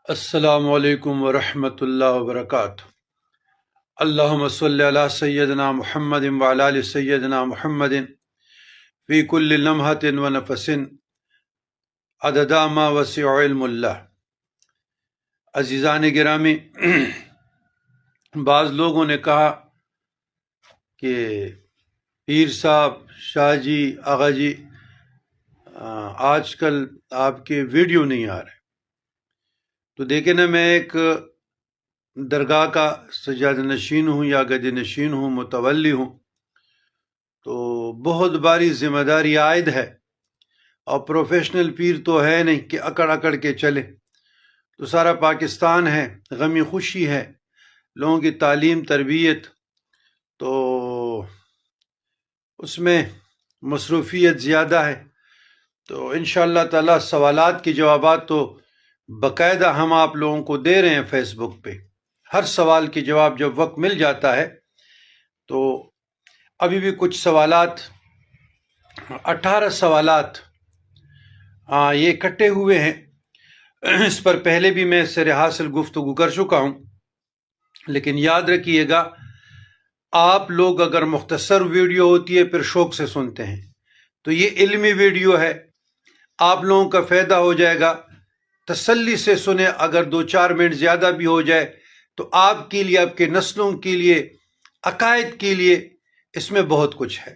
السلام علیکم ورحمۃ اللہ وبرکاتہ۔ اللہم صلی علی سیدنا محمد وعلی آل سیدنا محمد فی کل لمحۃ ونفس عدد ما وسع علم اللہ۔ عزیزان گرامی، بعض لوگوں نے کہا کہ پیر صاحب، شاہ جی، آغا جی، آج کل آپ کے ویڈیو نہیں آ رہے۔ تو دیکھیں نا، میں ایک درگاہ کا سجادہ نشین ہوں یا گدی نشین ہوں، متولی ہوں، تو بہت باری ذمہ داری عائد ہے، اور پروفیشنل پیر تو ہے نہیں کہ اکڑ اکڑ کے چلے۔ تو سارا پاکستان ہے، غمی خوشی ہے، لوگوں کی تعلیم تربیت، تو اس میں مصروفیت زیادہ ہے۔ تو انشاءاللہ تعالی سوالات کے جوابات تو باقاعدہ ہم آپ لوگوں کو دے رہے ہیں فیس بک پہ۔ ہر سوال کے جواب جب وقت مل جاتا ہے تو ابھی بھی کچھ سوالات، 18 سوالات یہ اکٹھے ہوئے ہیں۔ اس پر پہلے بھی میں سر حاصل گفتگو کر چکا ہوں، لیکن یاد رکھیے گا، آپ لوگ اگر مختصر ویڈیو ہوتی ہے پھر شوق سے سنتے ہیں، تو یہ علمی ویڈیو ہے، آپ لوگوں کا فائدہ ہو جائے گا، تسلی سے سنیں۔ اگر 2-4 منٹ زیادہ بھی ہو جائے تو آپ کے لیے، آپ کے نسلوں کے لیے، عقائد کے لیے اس میں بہت کچھ ہے۔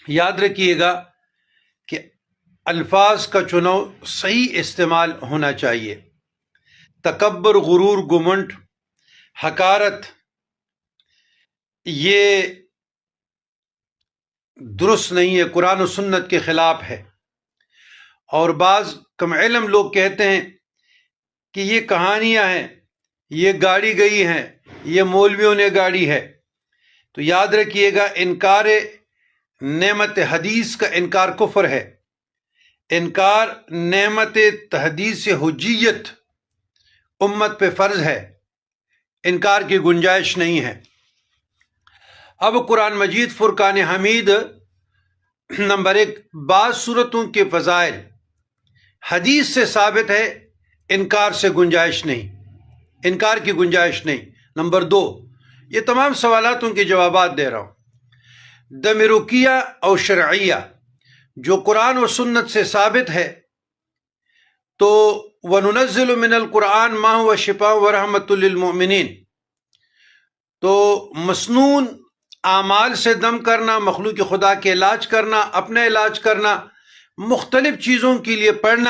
یاد رکھیے گا کہ الفاظ کا چناؤ صحیح استعمال ہونا چاہیے۔ تکبر، غرور، گمنڈ، حقارت، یہ درست نہیں ہے، قرآن و سنت کے خلاف ہے۔ اور بعض کم علم لوگ کہتے ہیں کہ یہ کہانیاں ہیں، یہ گاڑی گئی ہیں، یہ مولویوں نے گاڑی ہے۔ تو یاد رکھیے گا، انکار نعمت حدیث کا انکار کفر ہے۔ انکار نعمت حدیث حجیت امت پہ فرض ہے، انکار کی گنجائش نہیں ہے۔ اب قرآن مجید فرقان حمید نمبر 1، بعض صورتوں کے فضائل حدیث سے ثابت ہے، انکار سے گنجائش نہیں، انکار کی گنجائش نہیں۔ نمبر 2، یہ تمام سوالاتوں کے جوابات دے رہا ہوں۔ دم رقیہ اور شرعیہ جو قرآن و سنت سے ثابت ہے، تو وَنُنَزِّلُ مِنَ الْقُرْآنِ مَا هُوَ شِفَاءٌ وَرَحْمَةٌ لِّلْمُؤْمِنِينَ، تو مسنون اعمال سے دم کرنا، مخلوق خدا کے علاج کرنا، اپنا علاج کرنا، مختلف چیزوں کے لیے پڑھنا،